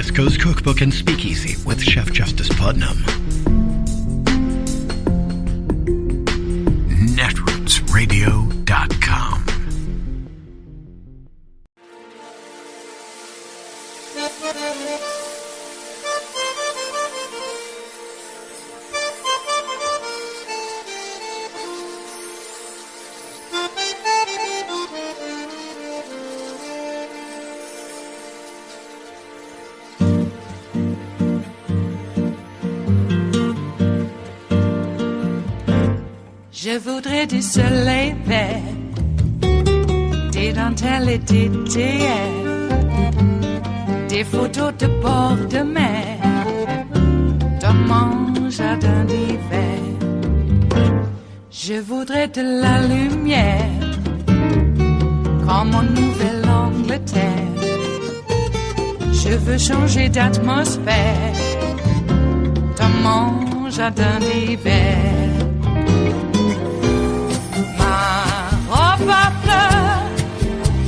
West Coast Cookbook and Speakeasy with Chef Justice Putnam. Netrootsradio.com. Je voudrais du soleil vert, des dentelles et des théères, des photos de bord de mer, dans mon jardin d'hiver. Je voudrais de la lumière, comme en Nouvelle-Angleterre. Je veux changer d'atmosphère, dans mon jardin d'hiver. Ma fleur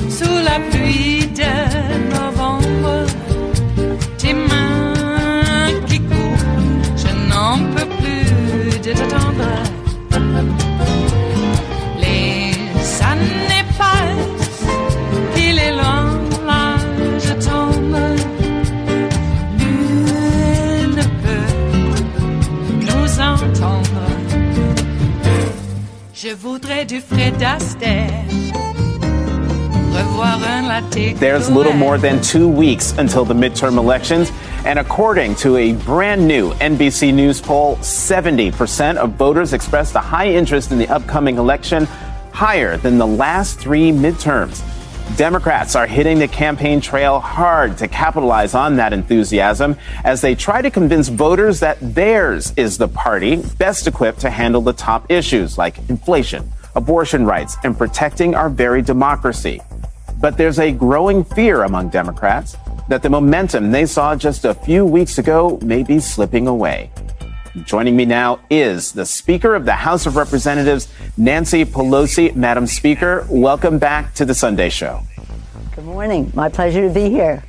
sous la pluie de novembre, tes mains qui courent, je n'en peux plus de t'attendre. Les années passent, il est loin, là je tombe. Nul ne peut nous entendre. Je voudrais du Fred Astaire. There's little more than 2 weeks until the midterm elections, and according to a brand new NBC News poll, 70% of voters expressed a high interest in the upcoming election, higher than the last 3 midterms. Democrats are hitting the campaign trail hard to capitalize on that enthusiasm as they try to convince voters that theirs is the party best equipped to handle the top issues like inflation, abortion rights, and protecting our very democracy. But there's a growing fear among Democrats that the momentum they saw just a few weeks ago may be slipping away. Joining me now is the Speaker of the House of Representatives, Nancy Pelosi. Madam Speaker, welcome back to the Sunday Show. Good morning. My pleasure to be here.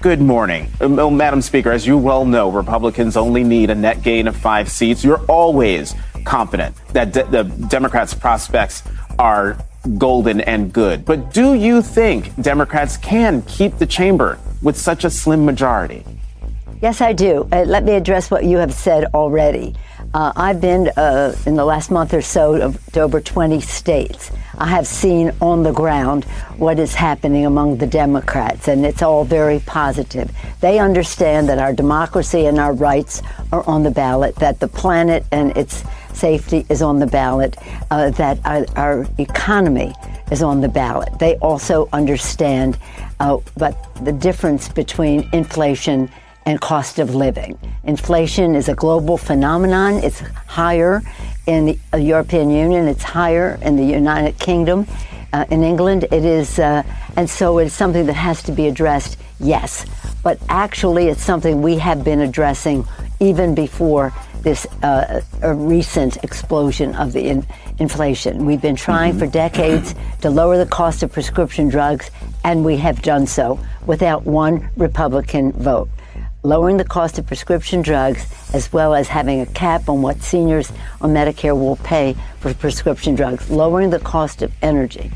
Good morning. Madam Speaker, as you well know, Republicans only need a net gain of 5 seats. You're always confident that the Democrats' prospects are golden and good. But do you think Democrats can keep the chamber with such a slim majority? Yes, I do. Let me address what you have said already. I've been in the last month or so to over 20 states. I have seen on the ground what is happening among the Democrats, and it's all very positive. They understand that our democracy and our rights are on the ballot, that the planet and its safety is on the ballot, that our economy is on the ballot. They also understand the difference between inflation and cost of living. Inflation is a global phenomenon. It's higher in the European Union. It's higher in the United Kingdom. In England, it is, and so it's something that has to be addressed, yes. But actually, it's something we have been addressing even before this recent explosion of the inflation. We've been trying for decades to lower the cost of prescription drugs, and we have done so without one Republican vote. Lowering the cost of prescription drugs, as well as having a cap on what seniors on Medicare will pay for prescription drugs, lowering the cost of energy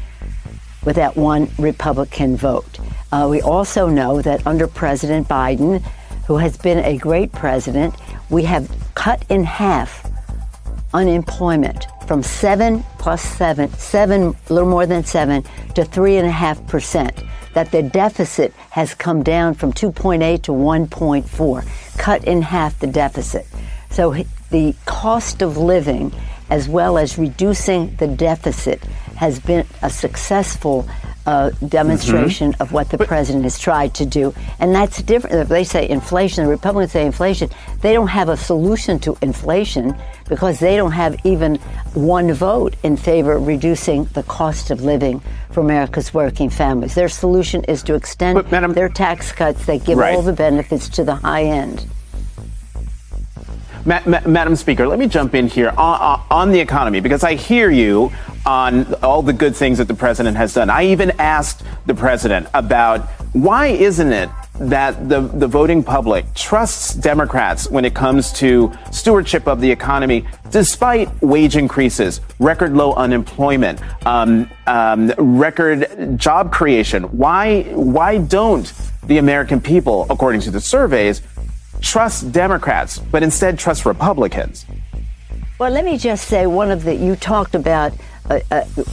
without one Republican vote. We also know that under President Biden, who has been a great president, we have cut in half unemployment from 7 plus 7, a little more than 7, to 3.5%. That the deficit has come down from 2.8 to 1.4, cut in half the deficit. So the cost of living, as well as reducing the deficit, has been a successful demonstration of what the president has tried to do. And that's different. If they say inflation, the Republicans say inflation, they don't have a solution to inflation because they don't have even one vote in favor of reducing the cost of living for America's working families. Their solution is to extend their tax cuts that give all the benefits to the high end. Madam Speaker, let me jump in here on the economy, because I hear you on all the good things that the president has done. I even asked the president about why isn't it that the voting public trusts Democrats when it comes to stewardship of the economy, despite wage increases, record low unemployment, record job creation. Why don't the American people, according to the surveys, trust Democrats, but instead trust Republicans? Well, let me just say you talked about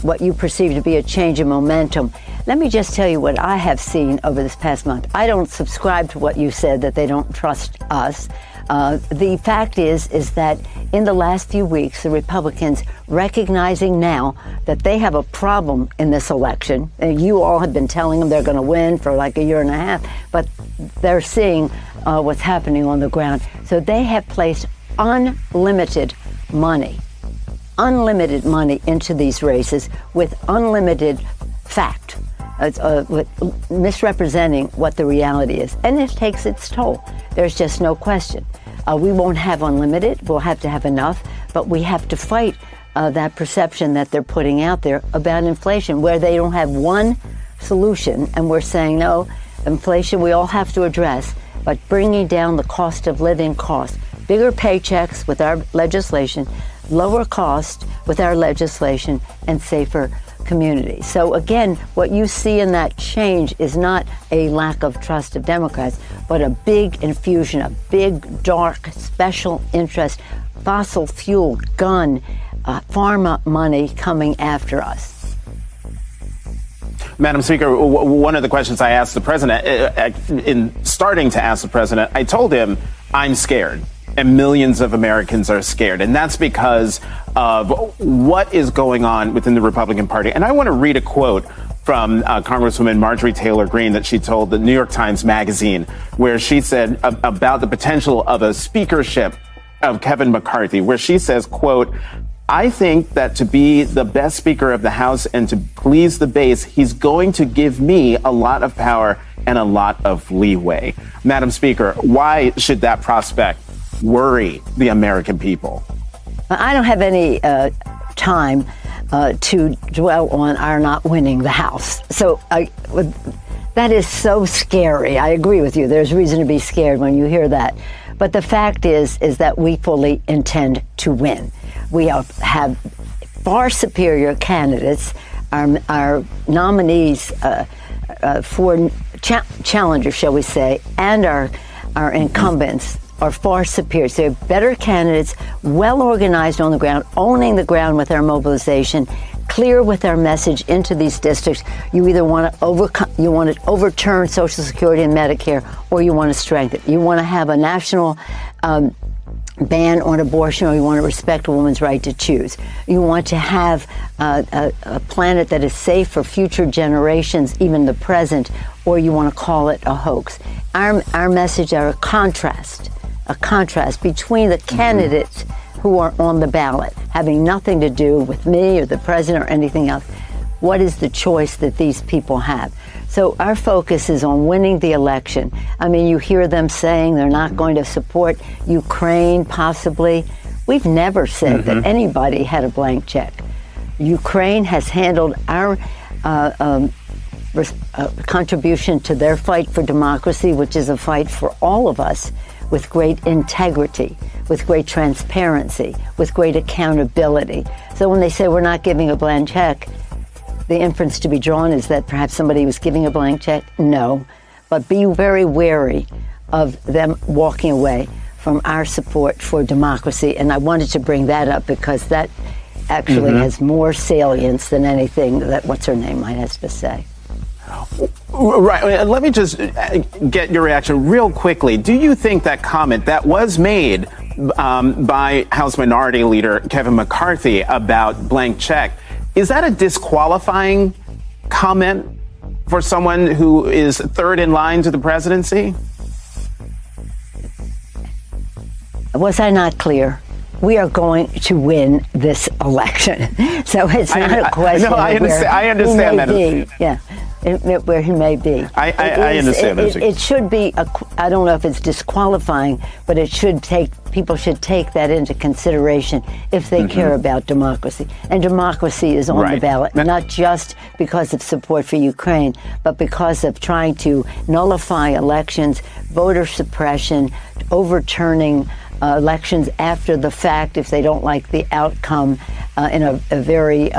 what you perceive to be a change in momentum. Let me just tell you what I have seen over this past month. I don't subscribe to what you said, that they don't trust us. The fact is that in the last few weeks, the Republicans, recognizing now that they have a problem in this election, and you all have been telling them they're going to win for like a year and a half, but they're seeing what's happening on the ground. So they have placed unlimited money into these races with unlimited fact, with misrepresenting what the reality is. And it takes its toll. There's just no question. We won't have unlimited. We'll have to have enough. But we have to fight that perception that they're putting out there about inflation, where they don't have one solution. And we're saying, no, inflation we all have to address, but bringing down the cost of living costs. Bigger paychecks with our legislation, lower cost with our legislation, and safer communities. So again, what you see in that change is not a lack of trust of Democrats, but a big infusion, a big, dark, special interest, fossil fuel, gun, pharma money coming after us. Madam Speaker, one of the questions I asked the president, in starting to ask the president, I told him, I'm scared. And millions of Americans are scared. And that's because of what is going on within the Republican Party. And I want to read a quote from Congresswoman Marjorie Taylor Greene that she told the New York Times Magazine, where she said about the potential of a speakership of Kevin McCarthy, where she says, quote, I think that to be the best Speaker of the House and to please the base, he's going to give me a lot of power and a lot of leeway. Madam Speaker, why should that prospect worry the American people? I don't have any time to dwell on our not winning the House. So that is so scary. I agree with you. There's reason to be scared when you hear that. But the fact is that we fully intend to win. We have far superior candidates. Our nominees for challengers, shall we say, and our incumbents are far superior. So they're better candidates, well organized on the ground, owning the ground with our mobilization, clear with our message into these districts. You either want to overturn Social Security and Medicare, or you want to strengthen it. You want to have a national ban on abortion, or you want to respect a woman's right to choose. You want to have a planet that is safe for future generations, even the present, or you want to call it a hoax. Our message are a contrast between the candidates who are on the ballot, having nothing to do with me or the president or anything else. What is the choice that these people have? So our focus is on winning the election. I mean, you hear them saying they're not going to support Ukraine, possibly. We've never said that anybody had a blank check. Ukraine has handled our contribution to their fight for democracy, which is a fight for all of us, with great integrity, with great transparency, with great accountability. So when they say we're not giving a blank check, the inference to be drawn is that perhaps somebody was giving a blank check. No, but be very wary of them walking away from our support for democracy. And I wanted to bring that up because that actually has more salience than anything that what's-her-name might have to say. Right. Let me just get your reaction real quickly. Do you think that comment that was made by House Minority Leader Kevin McCarthy about blank check, is that a disqualifying comment for someone who is third in line to the presidency? Was I not clear? We are going to win this election. So it's not a question. I understand that. Yeah. where he may be. I understand. It should be, I don't know if it's disqualifying, but people should take that into consideration if they care about democracy. And democracy is on the ballot, not just because of support for Ukraine, but because of trying to nullify elections, voter suppression, overturning elections after the fact if they don't like the outcome in a very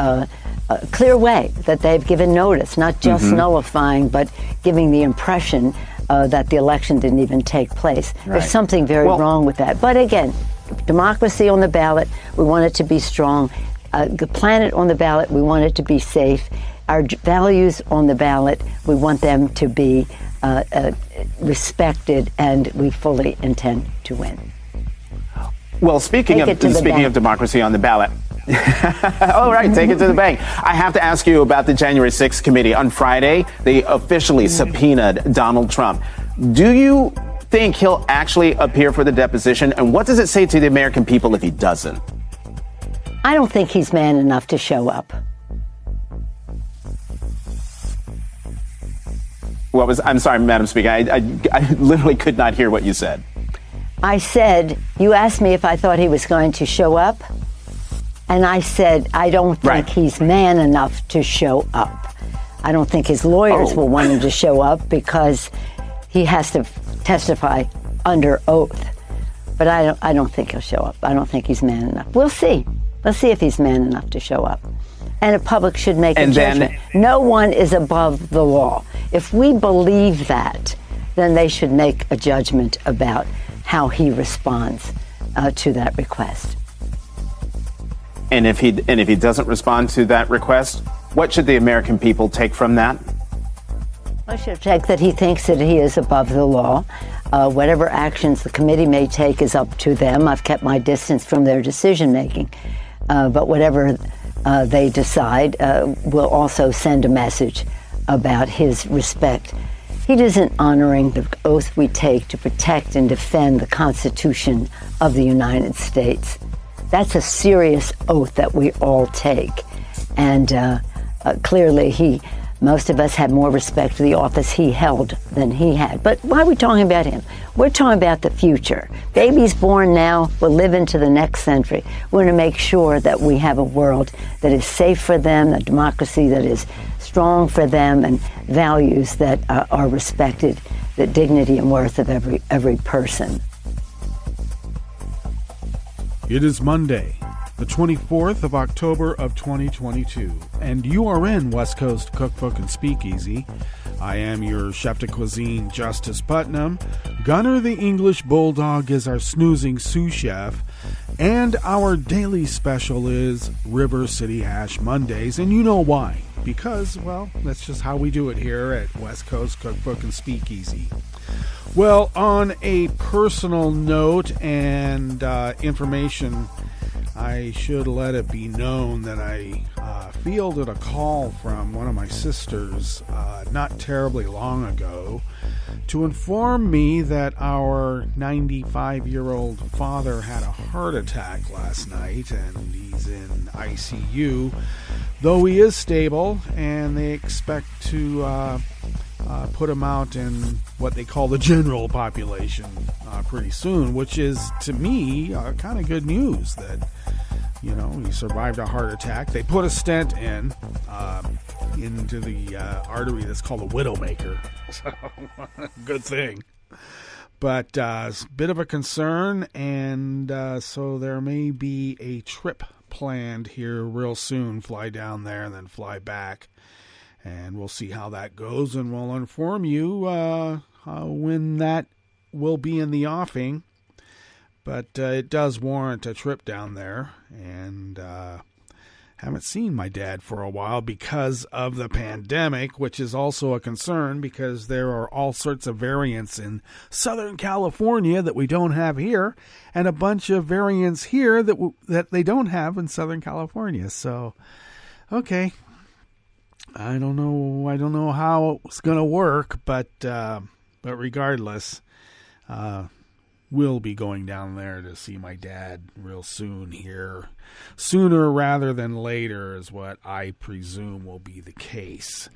clear way that they've given notice, not just nullifying, but giving the impression that the election didn't even take place. Right. There's something very wrong with that. But again, democracy on the ballot, we want it to be strong. The planet on the ballot, we want it to be safe. Our values on the ballot, we want them to be respected, and we fully intend to win. Well, speaking of democracy on the ballot, all right, take it to the bank. I have to ask you about the January 6th committee. On Friday, they officially subpoenaed Donald Trump. Do you think he'll actually appear for the deposition? And what does it say to the American people if he doesn't? I don't think he's man enough to show up. I'm sorry, Madam Speaker. I literally could not hear what you said. I said, you asked me if I thought he was going to show up. And I said, I don't think he's man enough to show up. I don't think his lawyers will want him to show up because he has to testify under oath. But I don't think he'll show up. I don't think he's man enough. We'll see. Let's see if he's man enough to show up. And the public should make a judgment. No one is above the law. If we believe that, then they should make a judgment about how he responds to that request. And if he doesn't respond to that request, what should the American people take from that? I should take that he thinks that he is above the law. Whatever actions the committee may take is up to them. I've kept my distance from their decision making. But whatever they decide will also send a message about his respect. He isn't honoring the oath we take to protect and defend the Constitution of the United States. That's a serious oath that we all take. And clearly, most of us had more respect for the office he held than he had. But why are we talking about him? We're talking about the future. Babies born now will live into the next century. We're going to make sure that we have a world that is safe for them, a democracy that is strong for them, and values that are respected, the dignity and worth of every person. It is Monday, the 24th of October of 2022, and you are in West Coast Cookbook and Speakeasy. I am your chef de cuisine, Justice Putnam. Gunner the English Bulldog is our snoozing sous chef, and our daily special is River City Hash Mondays, and you know why. Because, well, that's just how we do it here at West Coast Cookbook and Speakeasy. Well, on a personal note and information, I should let it be known that I fielded a call from one of my sisters not terribly long ago to inform me that our 95-year-old father had a heart attack last night and he's in ICU, though he is stable, and they expect to put him out in what they call the general population pretty soon, which is, to me, kind of good news that, you know, he survived a heart attack. They put a stent into the artery that's called a widowmaker. So, good thing. But it's a bit of a concern, and so there may be a trip planned here real soon. Fly down there and then fly back. And we'll see how that goes, and we'll inform you when that will be in the offing. But it does warrant a trip down there, and haven't seen my dad for a while because of the pandemic, which is also a concern because there are all sorts of variants in Southern California that we don't have here, and a bunch of variants here that they don't have in Southern California. So, okay. I don't know how it's going to work, but regardless, we'll be going down there to see my dad real soon here. Sooner rather than later is what I presume will be the case.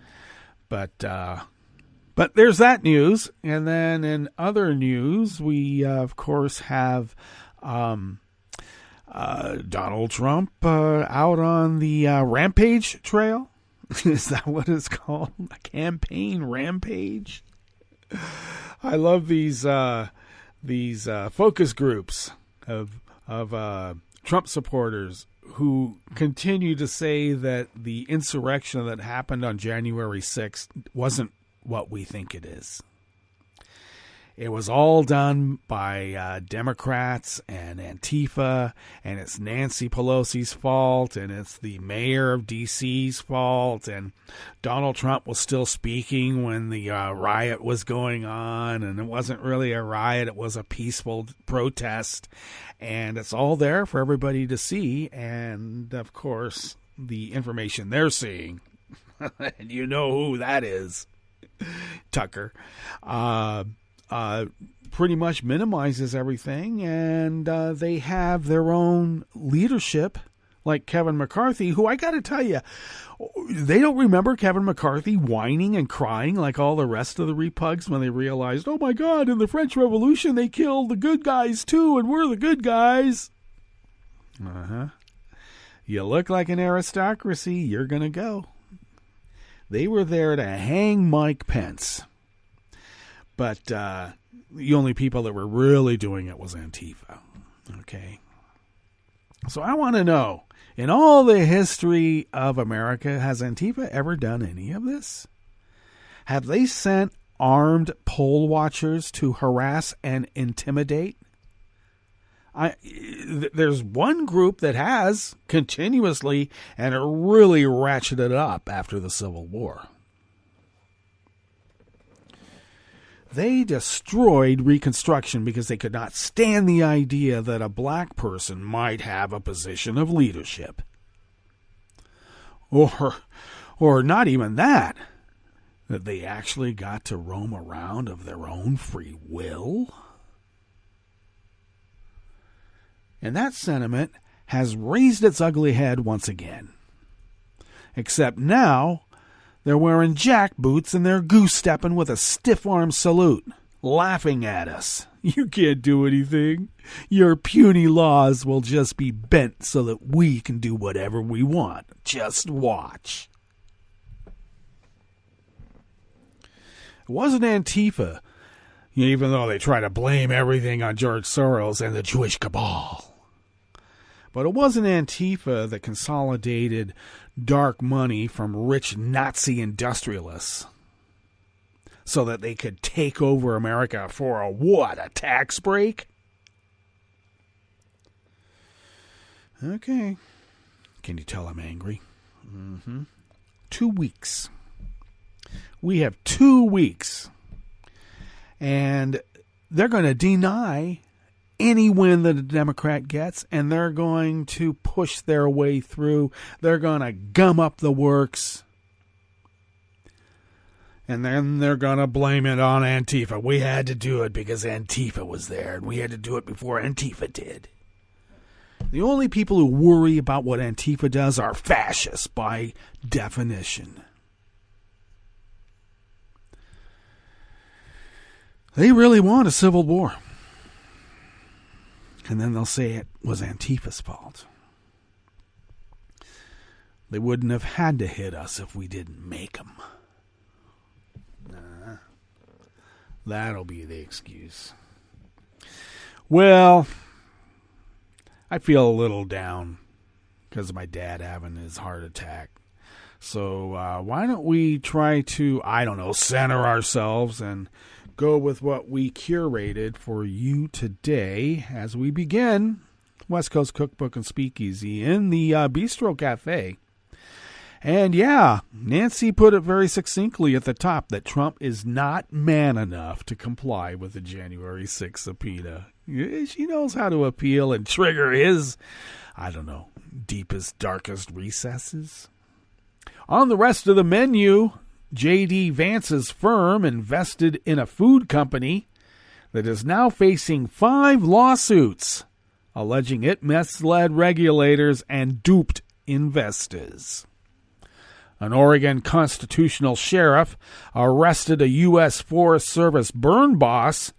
But there's that news. And then in other news, we, of course, have Donald Trump out on the rampage trail. Is that what it's called? A campaign rampage? I love these focus groups of Trump supporters who continue to say that the insurrection that happened on January 6th wasn't what we think it is. It was all done by Democrats and Antifa, and it's Nancy Pelosi's fault, and it's the mayor of D.C.'s fault, and Donald Trump was still speaking when the riot was going on, and it wasn't really a riot, it was a peaceful protest, and it's all there for everybody to see, and of course, the information they're seeing, and you know who that is, Tucker, pretty much minimizes everything, and they have their own leadership, like Kevin McCarthy, who I got to tell you, they don't remember Kevin McCarthy whining and crying like all the rest of the repugs when they realized, oh my God, in the French Revolution they killed the good guys too, and we're the good guys. You look like an aristocracy, you're going to go. They were there to hang Mike Pence. But the only people that were really doing it was Antifa. Okay. So I want to know, in all the history of America, has Antifa ever done any of this? Have they sent armed poll watchers to harass and intimidate? There's one group that has continuously, and it really ratcheted up after the Civil War. They destroyed Reconstruction because they could not stand the idea that a black person might have a position of leadership. Or not even that they actually got to roam around of their own free will. And that sentiment has raised its ugly head once again. Except now, they're wearing jackboots and they're goose-stepping with a stiff-arm salute, laughing at us. You can't do anything. Your puny laws will just be bent so that we can do whatever we want. Just watch. It wasn't Antifa, even though they try to blame everything on George Soros and the Jewish cabal. But it wasn't Antifa that consolidated dark money from rich Nazi industrialists so that they could take over America for a tax break? Okay. Can you tell I'm angry? 2 weeks. We have 2 weeks. And they're going to deny any win that a Democrat gets, and they're going to push their way through. They're going to gum up the works. And then they're going to blame it on Antifa. We had to do it because Antifa was there, and we had to do it before Antifa did. The only people who worry about what Antifa does are fascists by definition. They really want a civil war. And then they'll say it was Antifa's fault. They wouldn't have had to hit us if we didn't make them. That'll be the excuse. Well, I feel a little down because of my dad having his heart attack. So why don't we try to, center ourselves and go with what we curated for you today as we begin West Coast Cookbook and Speakeasy in the Bistro Cafe. And yeah, Nancy put it very succinctly at the top that Trump is not man enough to comply with the January 6th subpoena. She knows how to appeal and trigger his, deepest, darkest recesses. On the rest of the menu, J.D. Vance's firm invested in a food company that is now facing 5 lawsuits, alleging it misled regulators and duped investors. An Oregon constitutional sheriff arrested a U.S. Forest Service burn boss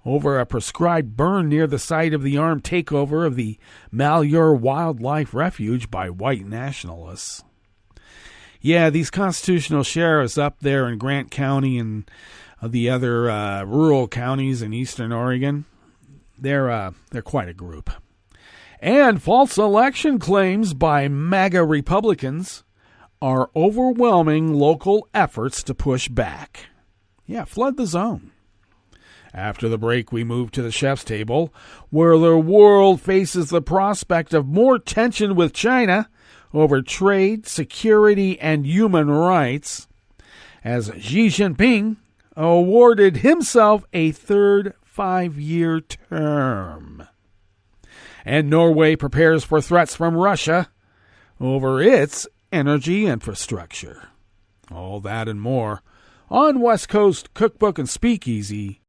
over a prescribed burn near the site of the armed takeover of the Malhuer Wildlife Refuge by white nationalists. Yeah, these constitutional sheriffs up there in Grant County and the other rural counties in eastern Oregon, they're quite a group. And false election claims by MAGA Republicans are overwhelming local efforts to push back. Yeah, flood the zone. After the break, we move to the chef's table, where the world faces the prospect of more tension with China over trade, security, and human rights, as Xi Jinping awarded himself a third 5-year term. And Norway prepares for threats from Russia over its energy infrastructure. All that and more on West Coast Cookbook and Speakeasy.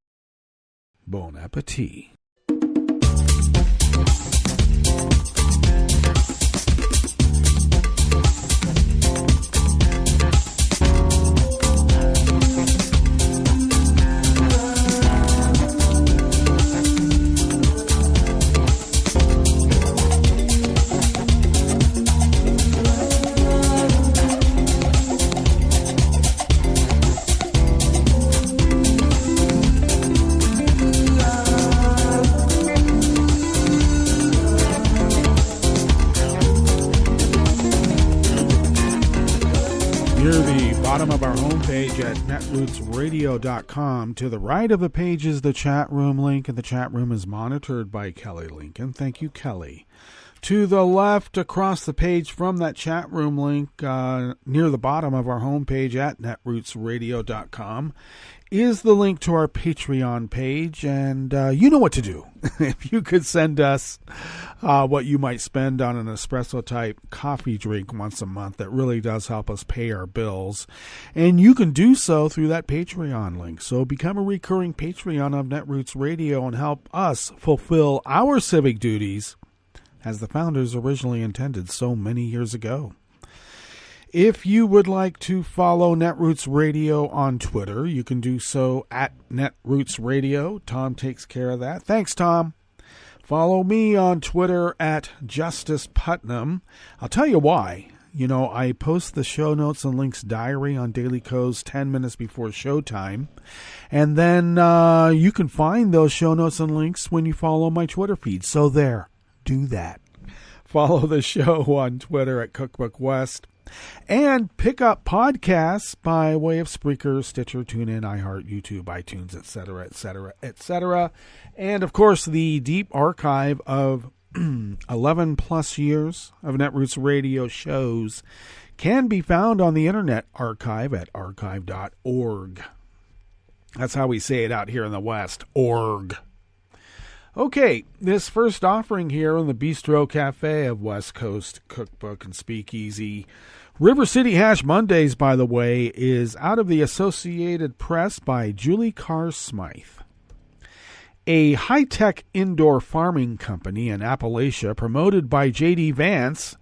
Bon appetit. Bottom of our homepage at netrootsradio.com. To the right of the page is the chat room link, and the chat room is monitored by Kelly Lincoln. Thank you, Kelly. To the left across the page from that chat room link, near the bottom of our homepage at netrootsradio.com, is the link to our Patreon page, and you know what to do. If you could send us what you might spend on an espresso-type coffee drink once a month, that really does help us pay our bills, and you can do so through that Patreon link. So become a recurring Patreon of Netroots Radio and help us fulfill our civic duties as the founders originally intended so many years ago. If you would like to follow Netroots Radio on Twitter, you can do so at Netroots Radio. Tom takes care of that. Thanks, Tom. Follow me on Twitter at Justice Putnam. I'll tell you why. You know, I post the show notes and links diary on Daily Co's 10 minutes before showtime. And then you can find those show notes and links when you follow my Twitter feed. So there, do that. Follow the show on Twitter at Cookbook West. And pick up podcasts by way of Spreaker, Stitcher, TuneIn, iHeart, YouTube, iTunes, etc., etc., etc. And, of course, the deep archive of 11 plus years of Netroots Radio shows can be found on the Internet Archive at archive.org. That's how we say it out here in the West, org. Okay, this first offering here in the Bistro Cafe of West Coast Cookbook and Speakeasy. River City Hash Mondays, by the way, is out of the Associated Press by Julie Carr Smythe. A high-tech indoor farming company in Appalachia promoted by J.D. Vance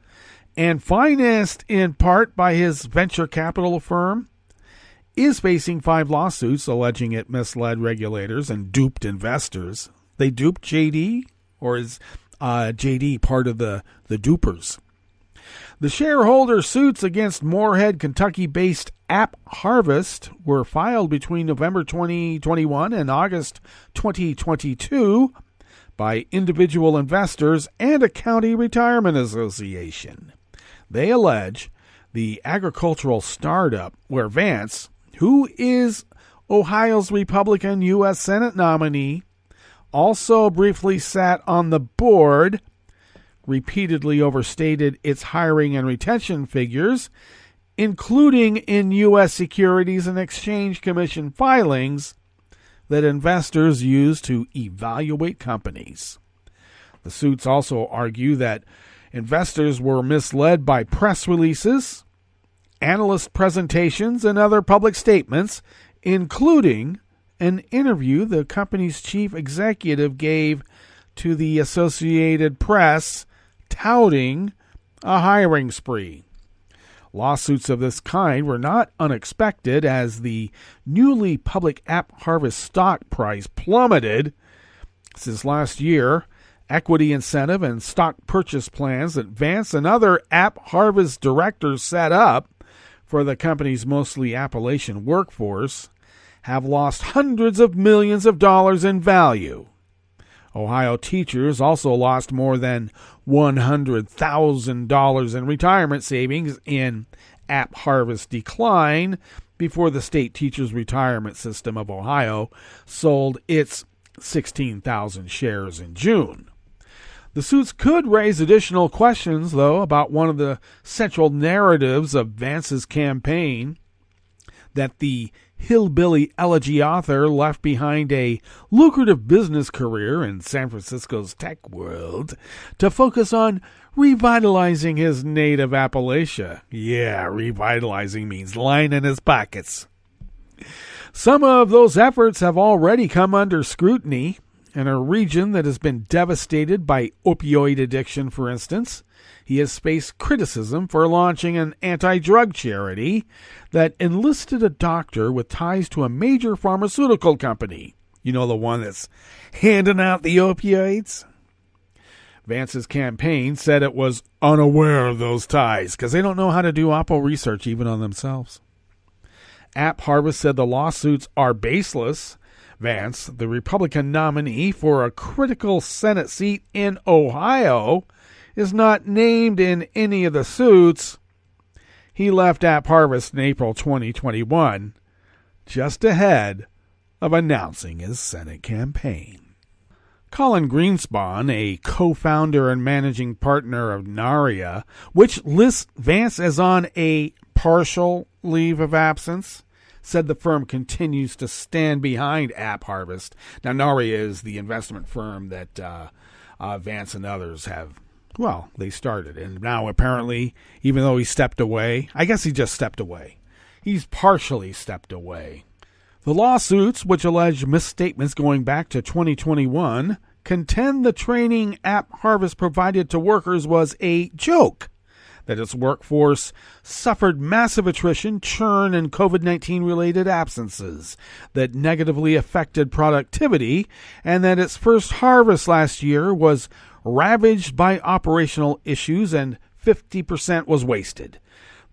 and financed in part by his venture capital firm is facing 5 lawsuits alleging it misled regulators and duped investors. They duped JD, or is JD part of the dupers? The shareholder suits against Moorhead, Kentucky-based App Harvest were filed between November 2021 and August 2022 by individual investors and a county retirement association. They allege the agricultural startup where Vance, who is Ohio's Republican U.S. Senate nominee, also briefly sat on the board, repeatedly overstated its hiring and retention figures, including in U.S. Securities and Exchange Commission filings that investors use to evaluate companies. The suits also argue that investors were misled by press releases, analyst presentations, and other public statements, including an interview the company's chief executive gave to the Associated Press touting a hiring spree. Lawsuits of this kind were not unexpected as the newly public App Harvest stock price plummeted since last year. Equity incentive and stock purchase plans that Vance and other App Harvest directors set up for the company's mostly Appalachian workforce have lost hundreds of millions of dollars in value. Ohio teachers also lost more than $100,000 in retirement savings in App Harvest decline before the state teachers retirement system of Ohio sold its 16,000 shares in June. The suits could raise additional questions, though, about one of the central narratives of Vance's campaign, that the hillbilly elegy author left behind a lucrative business career in San Francisco's tech world to focus on revitalizing his native Appalachia. Yeah, revitalizing means lining his pockets. Some of those efforts have already come under scrutiny. In a region that has been devastated by opioid addiction, for instance, he has faced criticism for launching an anti-drug charity that enlisted a doctor with ties to a major pharmaceutical company. You know, the one that's handing out the opioids? Vance's campaign said it was unaware of those ties because they don't know how to do oppo research even on themselves. App Harvest said the lawsuits are baseless. Vance, the Republican nominee for a critical Senate seat in Ohio, is not named in any of the suits. He left App Harvest in April 2021, just ahead of announcing his Senate campaign. Colin Greenspan, a co-founder and managing partner of Naria, which lists Vance as on a partial leave of absence, said the firm continues to stand behind App Harvest. Now, Norway is the investment firm that Vance and others have, well, they started. And now apparently, even though he stepped away, I guess he just stepped away. He's partially stepped away. The lawsuits, which allege misstatements going back to 2021, contend the training App Harvest provided to workers was a joke, that its workforce suffered massive attrition, churn, and COVID-19 related absences that negatively affected productivity, and that its first harvest last year was ravaged by operational issues and 50% was wasted.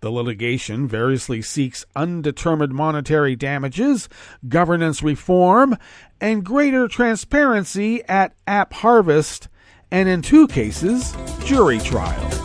The litigation variously seeks undetermined monetary damages, governance reform, and greater transparency at App Harvest, and in 2 cases, jury trials.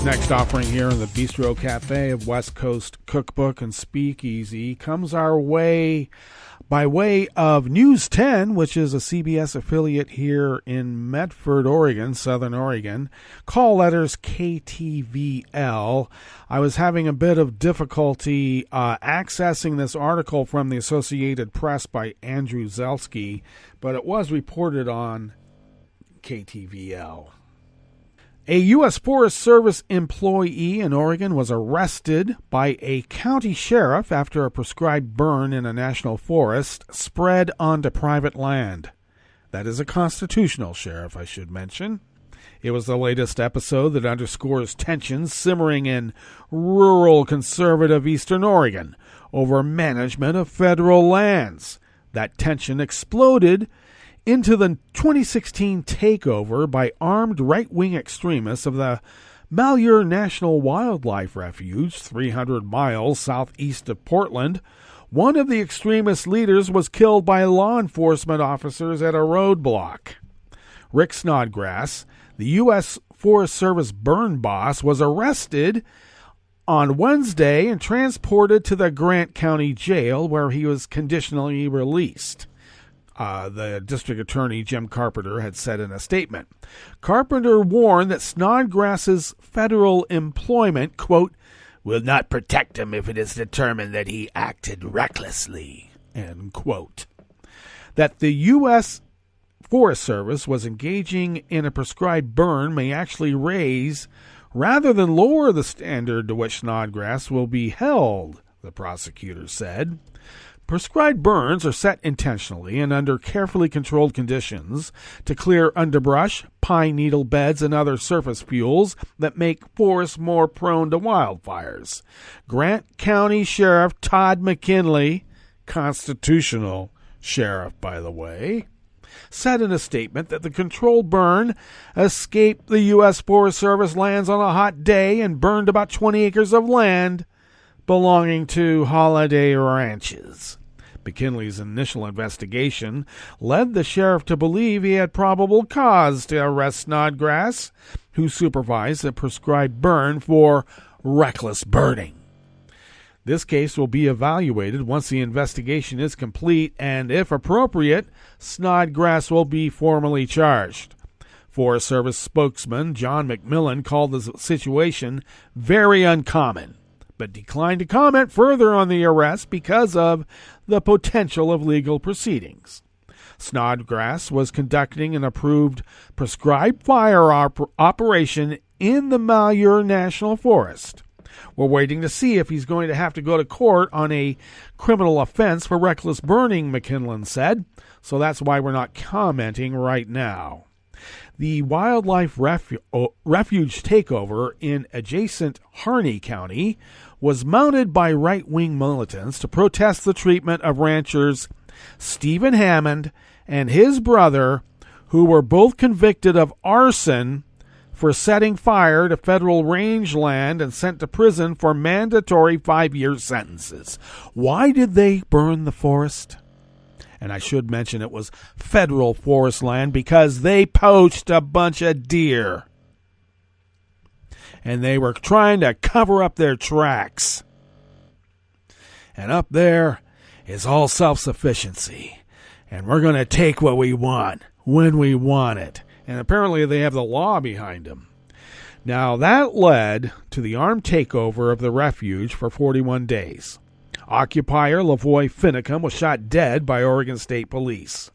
Next offering here in the Bistro Cafe of West Coast Cookbook and Speakeasy comes our way by way of News 10, which is a CBS affiliate here in Medford, Oregon, Southern Oregon. Call letters KTVL. I was having a bit of difficulty accessing this article from the Associated Press by Andrew Zelsky, but it was reported on KTVL. A U.S. Forest Service employee in Oregon was arrested by a county sheriff after a prescribed burn in a national forest spread onto private land. That is a constitutional sheriff, I should mention. It was the latest episode that underscores tensions simmering in rural conservative eastern Oregon over management of federal lands. That tension exploded into the 2016 takeover by armed right-wing extremists of the Malhuer Wildlife Refuge, 300 miles southeast of Portland. One of the extremist leaders was killed by law enforcement officers at a roadblock. Rick Snodgrass, the U.S. Forest Service burn boss, was arrested on Wednesday and transported to the Grant County Jail, where he was conditionally released. the district attorney, Jim Carpenter, had said in a statement. Carpenter warned that Snodgrass's federal employment, quote, will not protect him if it is determined that he acted recklessly, end quote. That the U.S. Forest Service was engaging in a prescribed burn may actually raise rather than lower the standard to which Snodgrass will be held, the prosecutor said. Prescribed burns are set intentionally and under carefully controlled conditions to clear underbrush, pine needle beds, and other surface fuels that make forests more prone to wildfires. Grant County Sheriff Todd McKinley, constitutional sheriff, by the way, said in a statement that the controlled burn escaped the U.S. Forest Service lands on a hot day and burned about 20 acres of land belonging to Holiday Ranches. McKinley's initial investigation led the sheriff to believe he had probable cause to arrest Snodgrass, who supervised the prescribed burn for reckless burning. This case will be evaluated once the investigation is complete, and if appropriate, Snodgrass will be formally charged. Forest Service spokesman John McMillan called the situation very uncommon, but declined to comment further on the arrest because of the potential of legal proceedings. Snodgrass was conducting an approved prescribed fire operation in the Malhuer National Forest. We're waiting to see if he's going to have to go to court on a criminal offense for reckless burning, McKinley said, so that's why we're not commenting right now. The Wildlife Refuge takeover in adjacent Harney County was mounted by right-wing militants to protest the treatment of ranchers Stephen Hammond and his brother, who were both convicted of arson for setting fire to federal rangeland and sent to prison for mandatory 5-year sentences. Why did they burn the forest? And I should mention it was federal forest land because they poached a bunch of deer. And they were trying to cover up their tracks. And up there is all self-sufficiency. And we're going to take what we want when we want it. And apparently they have the law behind them. Now that led to the armed takeover of the refuge for 41 days. Occupier Lavoy Finicum was shot dead by Oregon State Police.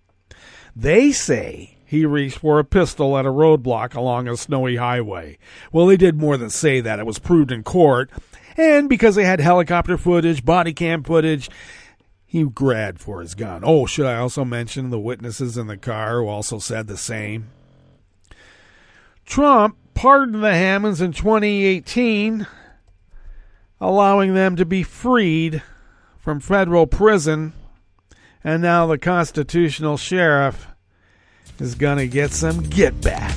They say he reached for a pistol at a roadblock along a snowy highway. Well, they did more than say that. It was proved in court. And because they had helicopter footage, body cam footage, he grabbed for his gun. Oh, should I also mention the witnesses in the car who also said the same? Trump pardoned the Hammonds in 2018, allowing them to be freed from federal prison, and now the constitutional sheriff is going to get some get back.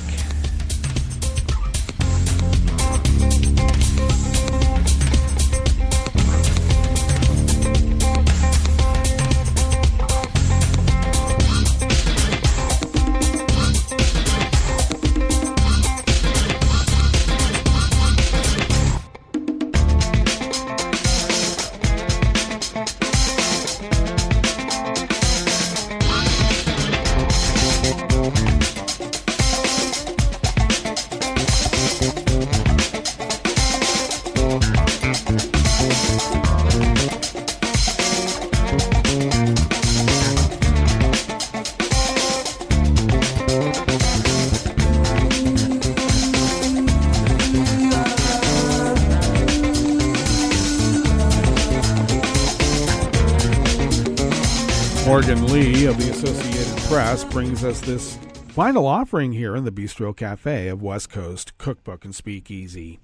Morgan Lee of the Associated Press brings us this final offering here in the Bistro Cafe of West Coast Cookbook and Speakeasy.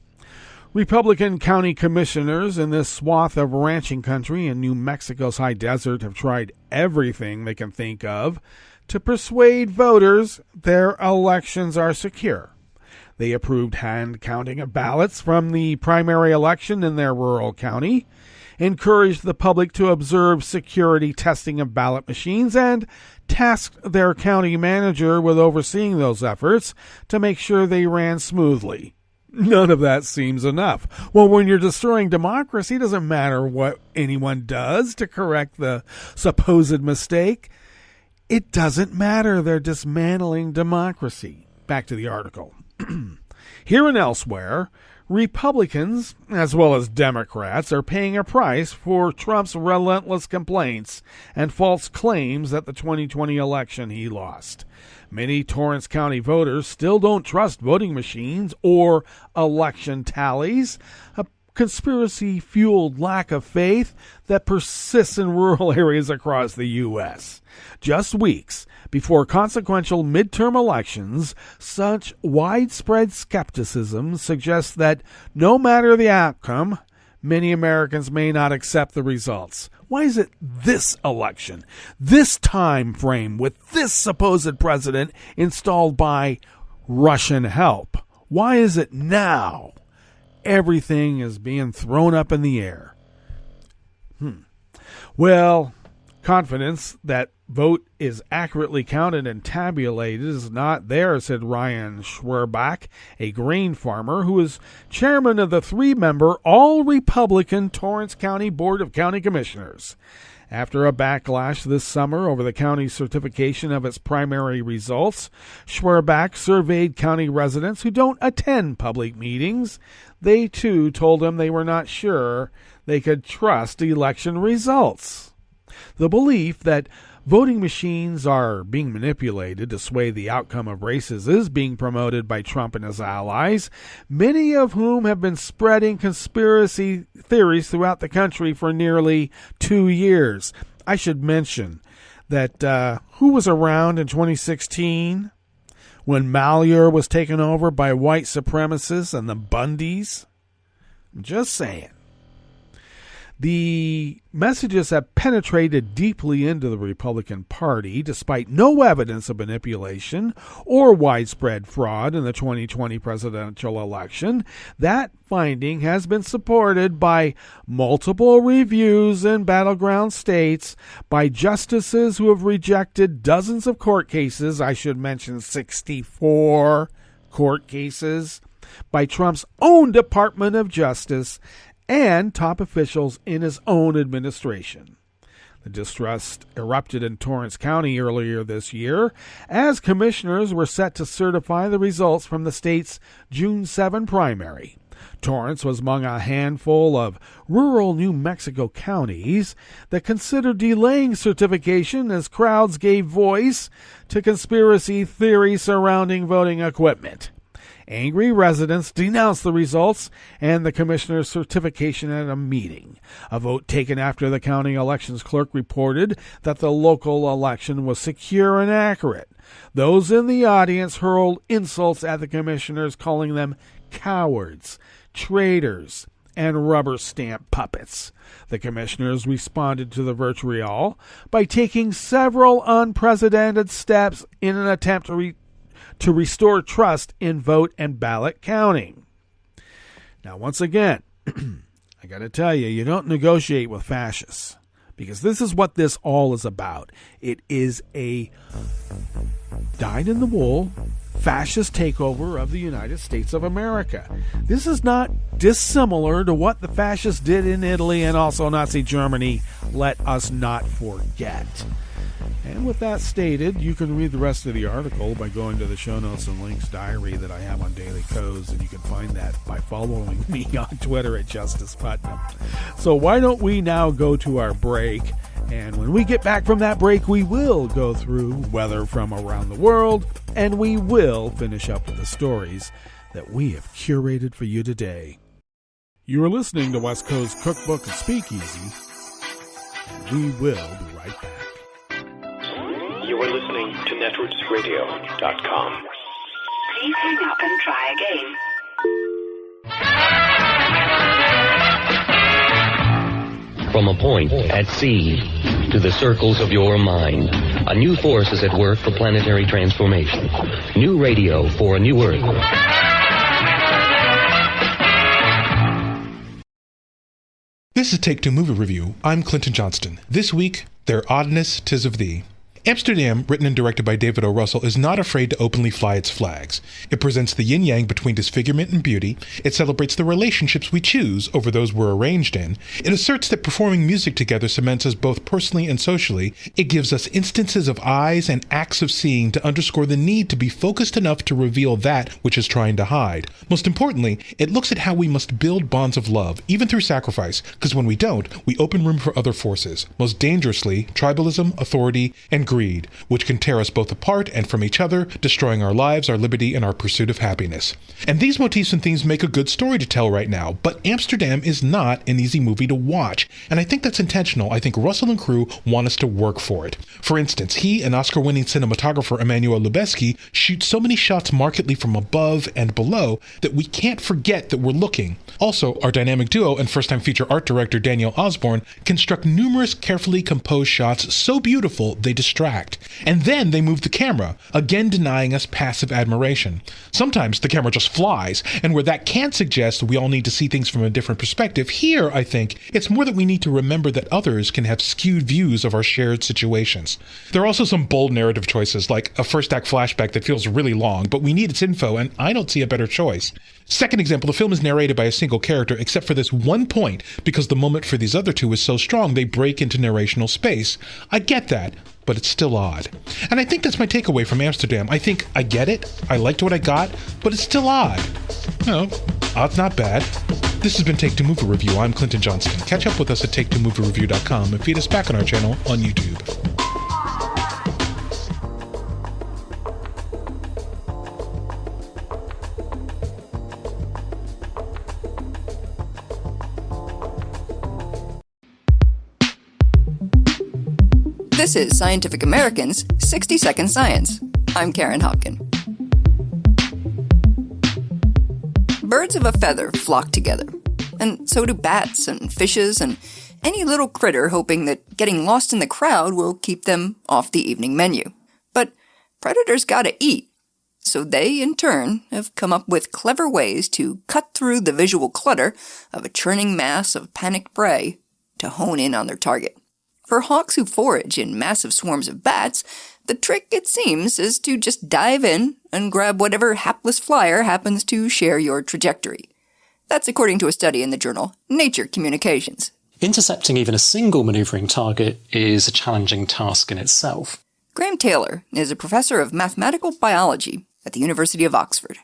Republican county commissioners in this swath of ranching country in New Mexico's high desert have tried everything they can think of to persuade voters their elections are secure. They approved hand counting of ballots from the primary election in their rural county, encouraged the public to observe security testing of ballot machines, and tasked their county manager with overseeing those efforts to make sure they ran smoothly. None of that seems enough. Well, when you're destroying democracy, it doesn't matter what anyone does to correct the supposed mistake. it doesn't matter. They're dismantling democracy. Back to the article. Here and elsewhere, Republicans, as well as Democrats, are paying a price for Trump's relentless complaints and false claims that the 2020 election he lost. Many Torrance County voters still don't trust voting machines or election tallies, a conspiracy-fueled lack of faith that persists in rural areas across the U.S. Just weeks before consequential midterm elections, such widespread skepticism suggests that no matter the outcome, many Americans may not accept the results. Why is it this election, this time frame, with this supposed president installed by Russian help? Why is it now? Everything is being thrown up in the air. Well, confidence that vote is accurately counted and tabulated is not there, said Ryan Schwerbach, a grain farmer who is chairman of the 3-member all-Republican Torrance County Board of County Commissioners. After a backlash this summer over the county's certification of its primary results, Schwerbach surveyed county residents who don't attend public meetings. They, too, told him they were not sure they could trust election results. The belief that voting machines are being manipulated to sway the outcome of races is being promoted by Trump and his allies, many of whom have been spreading conspiracy theories throughout the country for nearly 2 years. I should mention that who was around in 2016 when Malhuer was taken over by white supremacists and the Bundys? I'm just saying. The messages have penetrated deeply into the Republican Party, despite no evidence of manipulation or widespread fraud in the 2020 presidential election. That finding has been supported by multiple reviews in battleground states, by justices who have rejected dozens of court cases, I should mention 64 court cases, by Trump's own Department of Justice, and top officials in his own administration. The distrust erupted in Torrance County earlier this year as commissioners were set to certify the results from the state's June 7 primary. Torrance was among a handful of rural New Mexico counties that considered delaying certification as crowds gave voice to conspiracy theories surrounding voting equipment. Angry residents denounced the results and the commissioner's certification at a meeting. A vote taken after the county elections clerk reported that the local election was secure and accurate. Those in the audience hurled insults at the commissioners, calling them cowards, traitors, and rubber stamp puppets. The commissioners responded to the vitriol by taking several unprecedented steps in an attempt to restore trust in vote and ballot counting. Now, once again, I got to tell you, you don't negotiate with fascists, because this is what this all is about. It is a dyed-in-the-wool fascist takeover of the United States of America. This is not dissimilar to what the fascists did in Italy and also Nazi Germany. Let us not forget. And with that stated, you can read the rest of the article by going to the show notes and links diary that I have on Daily Codes, and you can find that by following me on Twitter at Justice Putnam. So why don't we now go to our break, and when we get back from that break, we will go through weather from around the world, and we will finish up with the stories that we have curated for you today. You are listening to West Coast Cookbook and Speakeasy, and we will be right back. You are listening to netrootsradio.com. Please hang up and try again. From a point at sea to the circles of your mind, a new force is at work for planetary transformation. New radio for a new Earth. This is Take Two Movie Review. I'm Clinton Johnston. This week, their oddness 'tis of thee. Amsterdam, written and directed by David O. Russell, is not afraid to openly fly its flags. It presents the yin-yang between disfigurement and beauty. It celebrates the relationships we choose over those we're arranged in. It asserts that performing music together cements us both personally and socially. It gives us instances of eyes and acts of seeing to underscore the need to be focused enough to reveal that which is trying to hide. Most importantly, it looks at how we must build bonds of love, even through sacrifice, because when we don't, we open room for other forces. Most dangerously, tribalism, authority, and greed, which can tear us both apart and from each other, destroying our lives, our liberty, and our pursuit of happiness. And these motifs and themes make a good story to tell right now, but Amsterdam is not an easy movie to watch, and I think that's intentional. I think Russell and crew want us to work for it. For instance, he and Oscar-winning cinematographer Emmanuel Lubezki shoot so many shots markedly from above and below that we can't forget that we're looking. Also, our dynamic duo and first-time feature art director Daniel Osborne construct numerous carefully composed shots so beautiful they distract. And then they move the camera, again denying us passive admiration. Sometimes the camera just flies, and where that can suggest we all need to see things from a different perspective, here, I think, it's more that we need to remember that others can have skewed views of our shared situations. There are also some bold narrative choices, like a first-act flashback that feels really long, but we need its info, and I don't see a better choice. Second example, the film is narrated by a single character, except for this one point, because the moment for these other two is so strong, they break into narrational space. I get that, but it's still odd. And I think that's my takeaway from Amsterdam. I think I get it, I liked what I got, but it's still odd. No, odd's not bad. This has been Take Two Movie Review. I'm Clinton Johnston. Catch up with us at take2moviereview.com and feed us back on our channel on YouTube. This is Scientific American's 60-Second Science. I'm Karen Hopkin. Birds of a feather flock together, and so do bats and fishes and any little critter hoping that getting lost in the crowd will keep them off the evening menu. But predators gotta eat, so they, in turn, have come up with clever ways to cut through the visual clutter of a churning mass of panicked prey to hone in on their target. For hawks who forage in massive swarms of bats, the trick, it seems, is to just dive in and grab whatever hapless flyer happens to share your trajectory. That's according to a study in the journal Nature Communications. Intercepting even a single maneuvering target is a challenging task in itself. Graham Taylor is a professor of mathematical biology at the University of Oxford.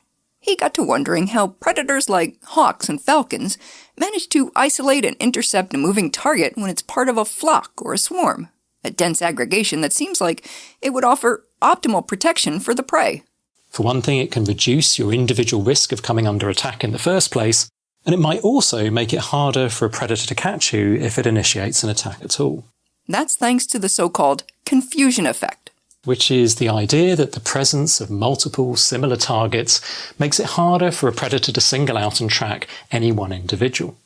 He got to wondering how predators like hawks and falcons manage to isolate and intercept a moving target when it's part of a flock or a swarm, a dense aggregation that seems like it would offer optimal protection for the prey. For one thing, it can reduce your individual risk of coming under attack in the first place, and it might also make it harder for a predator to catch you if it initiates an attack at all. That's thanks to the so-called confusion effect, which is the idea that the presence of multiple similar targets makes it harder for a predator to single out and track any one individual.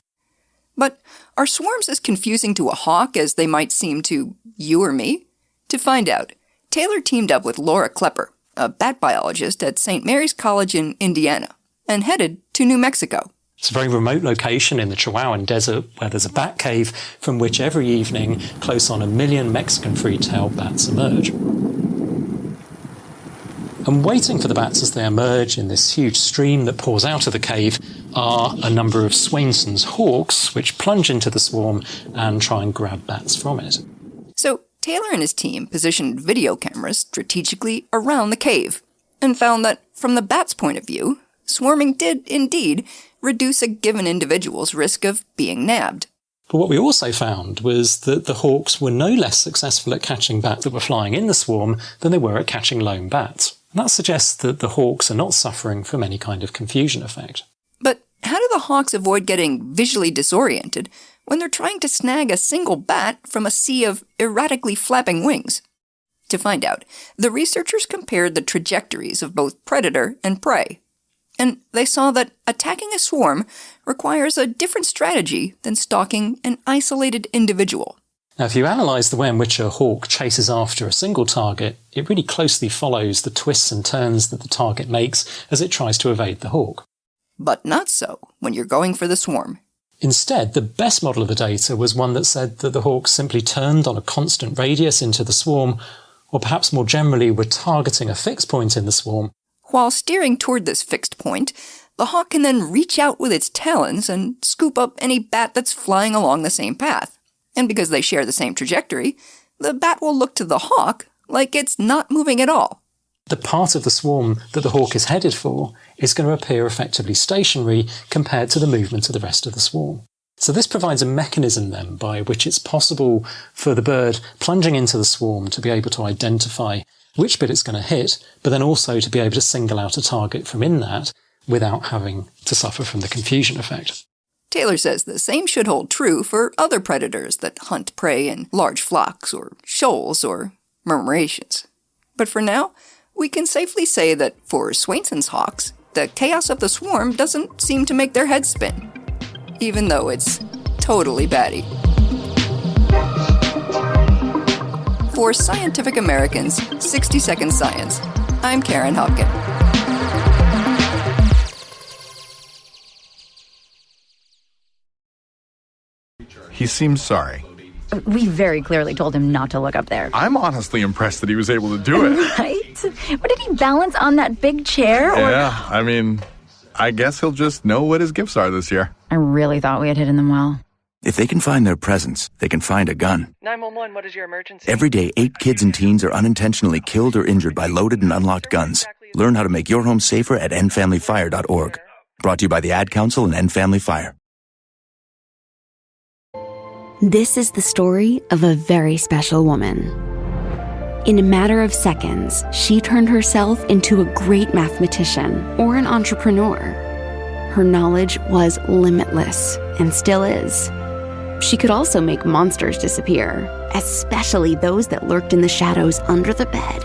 But are swarms as confusing to a hawk as they might seem to you or me? To find out, Taylor teamed up with Laura Klepper, a bat biologist at St. Mary's College in Indiana, and headed to New Mexico. It's a very remote location in the Chihuahuan Desert where there's a bat cave from which every evening close on 1 million Mexican free-tailed bats emerge. And waiting for the bats as they emerge in this huge stream that pours out of the cave are a number of Swainson's hawks, which plunge into the swarm and try and grab bats from it. So Taylor and his team positioned video cameras strategically around the cave and found that, from the bat's point of view, swarming did indeed reduce a given individual's risk of being nabbed. But what we also found was that the hawks were no less successful at catching bats that were flying in the swarm than they were at catching lone bats. And that suggests that the hawks are not suffering from any kind of confusion effect. But how do the hawks avoid getting visually disoriented when they're trying to snag a single bat from a sea of erratically flapping wings? To find out, the researchers compared the trajectories of both predator and prey. And they saw that attacking a swarm requires a different strategy than stalking an isolated individual. Now, if you analyse the way in which a hawk chases after a single target, it really closely follows the twists and turns that the target makes as it tries to evade the hawk. But not so when you're going for the swarm. Instead, the best model of the data was one that said that the hawk simply turned on a constant radius into the swarm, or perhaps more generally were targeting a fixed point in the swarm. While steering toward this fixed point, the hawk can then reach out with its talons and scoop up any bat that's flying along the same path. And because they share the same trajectory, the bat will look to the hawk like it's not moving at all. The part of the swarm that the hawk is headed for is going to appear effectively stationary compared to the movement of the rest of the swarm. So this provides a mechanism then by which it's possible for the bird plunging into the swarm to be able to identify which bit it's going to hit, but then also to be able to single out a target from in that without having to suffer from the confusion effect. Taylor says the same should hold true for other predators that hunt prey in large flocks or shoals or murmurations. But for now, we can safely say that for Swainson's hawks, the chaos of the swarm doesn't seem to make their heads spin, even though it's totally batty. For Scientific American's 60 Second Science, I'm Karen Hopkin. He seems sorry. We very clearly told him not to look up there. I'm honestly impressed that he was able to do it. Right? What, did he balance on that big chair? Yeah, I mean, I guess he'll just know what his gifts are this year. I really thought we had hidden them well. If they can find their presents, they can find a gun. 911, what is your emergency? Every day, 8 kids and teens are unintentionally killed or injured by loaded and unlocked guns. Learn how to make your home safer at endfamilyfire.org. Brought to you by the Ad Council and End Family Fire. This is the story of a very special woman. In a matter of seconds, she turned herself into a great mathematician or an entrepreneur. Her knowledge was limitless and still is. She could also make monsters disappear, especially those that lurked in the shadows under the bed.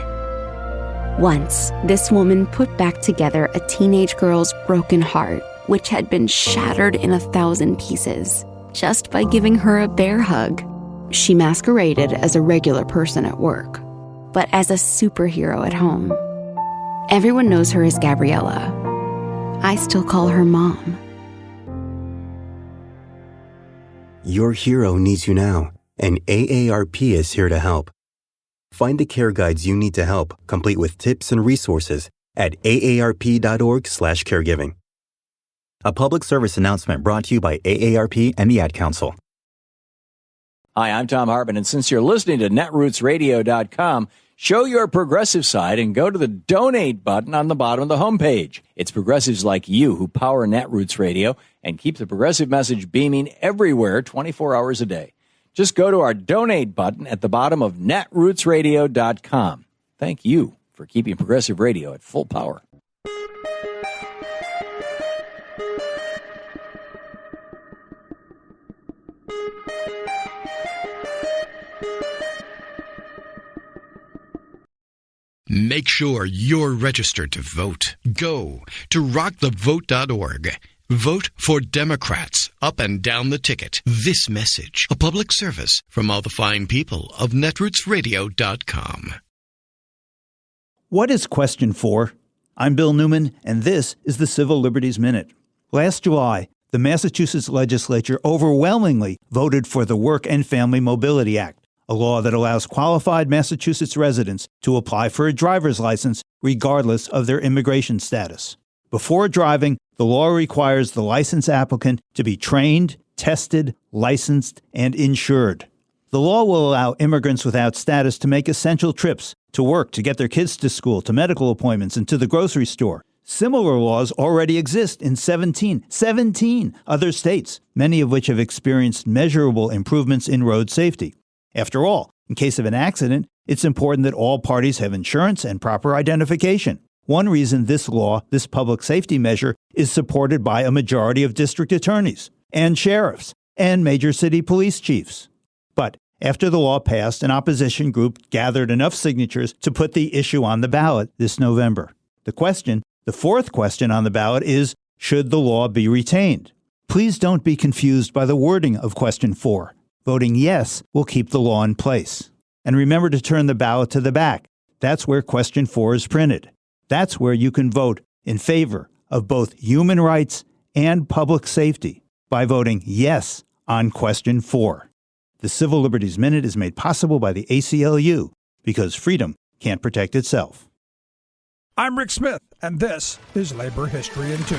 Once, this woman put back together a teenage girl's broken heart, which had been shattered in 1,000 pieces, just by giving her a bear hug. She masqueraded as a regular person at work, but as a superhero at home. Everyone knows her as Gabriella. I still call her Mom. Your hero needs you now, and AARP is here to help. Find the care guides you need to help, complete with tips and resources at aarp.org/caregiving. A public service announcement brought to you by AARP and the Ad Council. Hi, I'm Tom Hartman, and since you're listening to netrootsradio.com, show your progressive side and go to the donate button on the bottom of the homepage. It's progressives like you who power Netroots Radio and keep the progressive message beaming everywhere 24 hours a day. Just go to our donate button at the bottom of netrootsradio.com. Thank you for keeping progressive radio at full power. Make sure you're registered to vote. Go to rockthevote.org. Vote for Democrats up and down the ticket. This message, a public service from all the fine people of netrootsradio.com. What is Question 4? I'm Bill Newman, and this is the Civil Liberties Minute. Last July, the Massachusetts legislature overwhelmingly voted for the Work and Family Mobility Act, a law that allows qualified Massachusetts residents to apply for a driver's license regardless of their immigration status. Before driving, the law requires the license applicant to be trained, tested, licensed, and insured. The law will allow immigrants without status to make essential trips to work, to get their kids to school, to medical appointments, and to the grocery store. Similar laws already exist in 17 other states, many of which have experienced measurable improvements in road safety. After all, in case of an accident, it's important that all parties have insurance and proper identification. One reason this law, this public safety measure, is supported by a majority of district attorneys and sheriffs and major city police chiefs. But after the law passed, an opposition group gathered enough signatures to put the issue on the ballot this November. The fourth question on the ballot is, should the law be retained? Please don't be confused by the wording of Question 4. Voting yes will keep the law in place. And remember to turn the ballot to the back. That's where Question 4 is printed. That's where you can vote in favor of both human rights and public safety by voting yes on Question 4. The Civil Liberties Minute is made possible by the ACLU, because freedom can't protect itself. I'm Rick Smith, and this is Labor History in 2.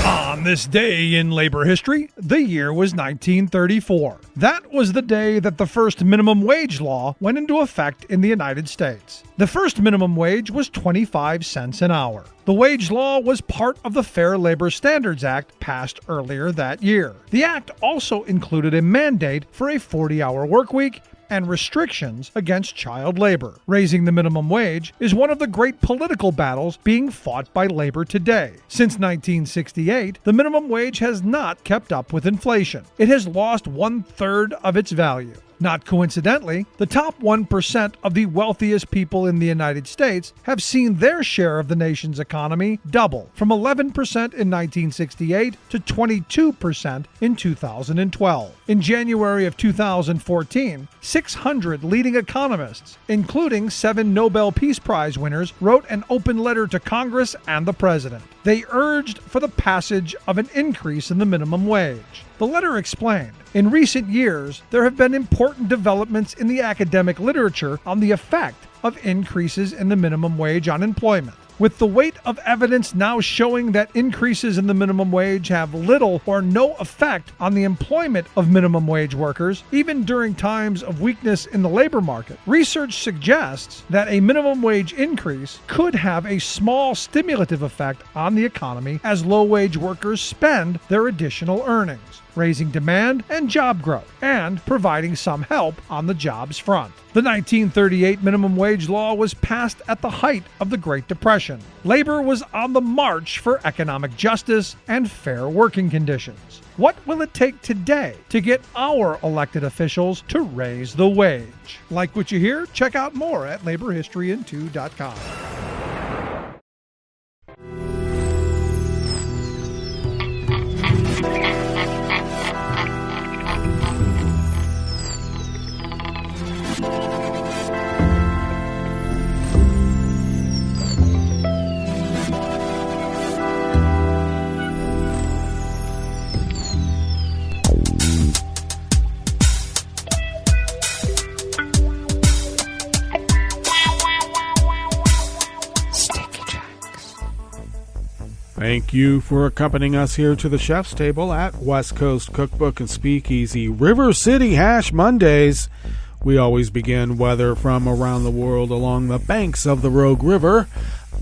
On this day in labor history, the year was 1934. That was the day that the first minimum wage law went into effect in the United States. The first minimum wage was 25 cents an hour. The wage law was part of the Fair Labor Standards Act passed earlier that year. The act also included a mandate for a 40-hour work week and restrictions against child labor. Raising the minimum wage is one of the great political battles being fought by labor today. Since 1968, the minimum wage has not kept up with inflation. It has lost 1/3 of its value. Not coincidentally, the top 1% of the wealthiest people in the United States have seen their share of the nation's economy double from 11% in 1968 to 22% in 2012. In January of 2014, 600 leading economists, including 7 Nobel Peace Prize winners, wrote an open letter to Congress and the President. They urged for the passage of an increase in the minimum wage. The letter explained, in recent years, there have been important developments in the academic literature on the effect of increases in the minimum wage on employment. With the weight of evidence now showing that increases in the minimum wage have little or no effect on the employment of minimum wage workers, even during times of weakness in the labor market, research suggests that a minimum wage increase could have a small stimulative effect on the economy as low-wage workers spend their additional earnings, raising demand and job growth, and providing some help on the jobs front. The 1938 minimum wage law was passed at the height of the Great Depression. Labor was on the march for economic justice and fair working conditions. What will it take today to get our elected officials to raise the wage? Like what you hear? Check out more at laborhistoryin2.com. Thank you for accompanying us here to the chef's table at West Coast Cookbook and Speakeasy River City Hash Mondays. We always begin weather from around the world along the banks of the Rogue River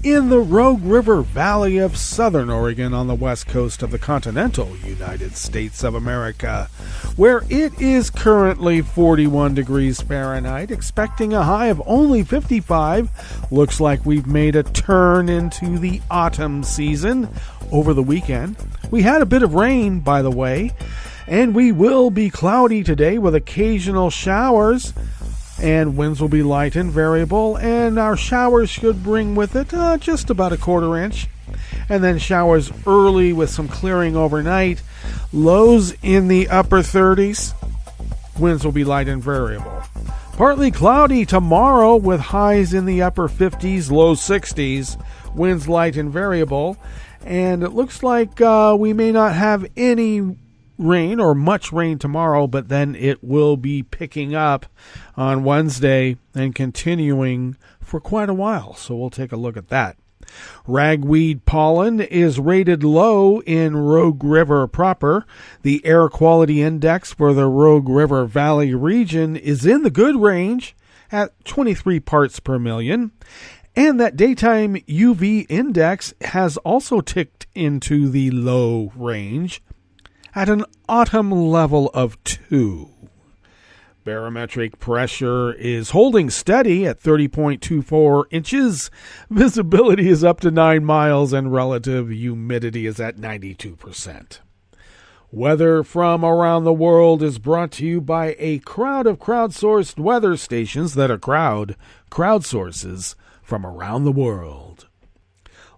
in the Rogue River Valley of southern Oregon on the west coast of the continental United States of America, where it is currently 41 degrees Fahrenheit, expecting a high of only 55. Looks like we've made a turn into the autumn season over the weekend. We had a bit of rain, by the way, and we will be cloudy today with occasional showers. And winds will be light and variable, and our showers should bring with it just about a 1/4 inch. And then showers early with some clearing overnight. Lows in the upper 30s. Winds will be light and variable. Partly cloudy tomorrow with highs in the upper 50s, low 60s. Winds light and variable. And it looks like we may not have any rain or much rain tomorrow, but then it will be picking up on Wednesday and continuing for quite a while. So we'll take a look at that. Ragweed pollen is rated low in Rogue River proper. The air quality index for the Rogue River Valley region is in the good range at 23 parts per million. And that daytime UV index has also ticked into the low range at an autumn level of 2. Barometric pressure is holding steady at 30.24 inches. Visibility is up to 9 miles and relative humidity is at 92%. Weather from around the world is brought to you by a crowd of crowdsourced weather stations that are crowdsources from around the world.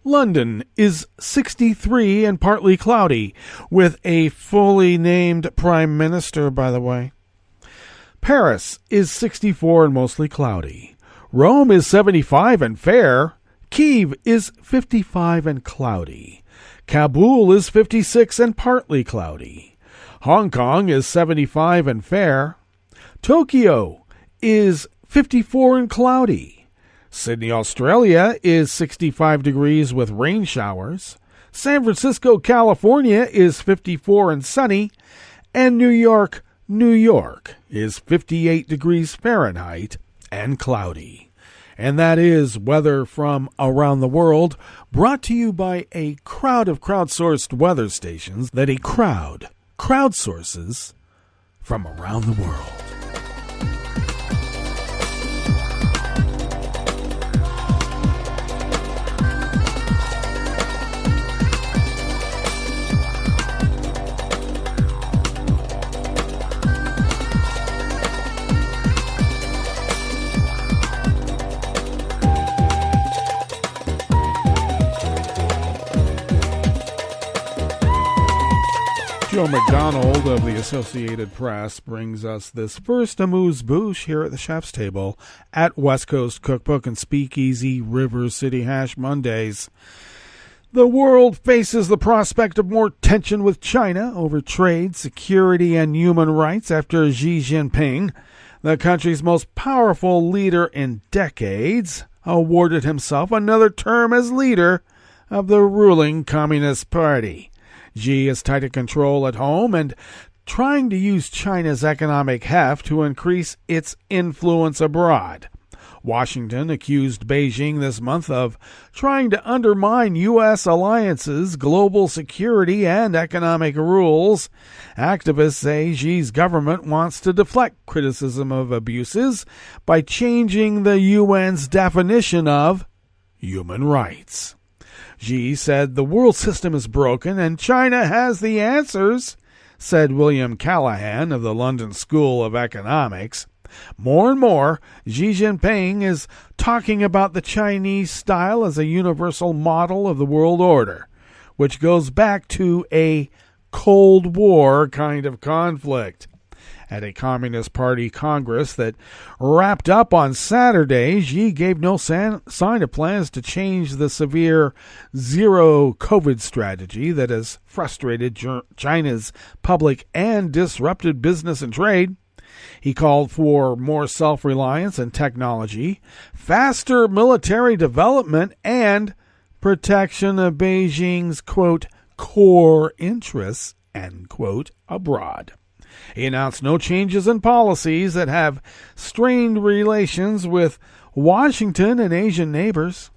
London is 63 and partly cloudy, with a fully named prime minister, by the way. Paris is 64 and mostly cloudy. Rome is 75 and fair. Kyiv is 55 and cloudy. Kabul is 56 and partly cloudy. Hong Kong is 75 and fair. Tokyo is 54 and cloudy. Sydney, Australia is 65 degrees with rain showers. San Francisco, California is 54 and sunny. And New York, New York is 58 degrees Fahrenheit and cloudy. And that is weather from around the world, brought to you by a crowd of crowdsourced weather stations that a crowd crowdsources from around the world. Joe McDonald of the Associated Press brings us this first amuse-bouche here at the Chef's Table at West Coast Cookbook and Speakeasy River City Hash Mondays. The world faces the prospect of more tension with China over trade, security, and human rights after Xi Jinping, the country's most powerful leader in decades, awarded himself another term as leader of the ruling Communist Party. Xi is tight to control at home and trying to use China's economic heft to increase its influence abroad. Washington accused Beijing this month of trying to undermine U.S. alliances, global security, and economic rules. Activists say Xi's government wants to deflect criticism of abuses by changing the UN's definition of human rights. Xi said the world system is broken and China has the answers, said William Callahan of the London School of Economics. More and more, Xi Jinping is talking about the Chinese style as a universal model of the world order, which goes back to a Cold War kind of conflict. At a Communist Party Congress that wrapped up on Saturday, Xi gave no sign of plans to change the severe zero-COVID strategy that has frustrated China's public and disrupted business and trade. He called for more self-reliance and technology, faster military development, and protection of Beijing's, quote, core interests, end quote, abroad. He announced no changes in policies that have strained relations with Washington and Asian neighbors.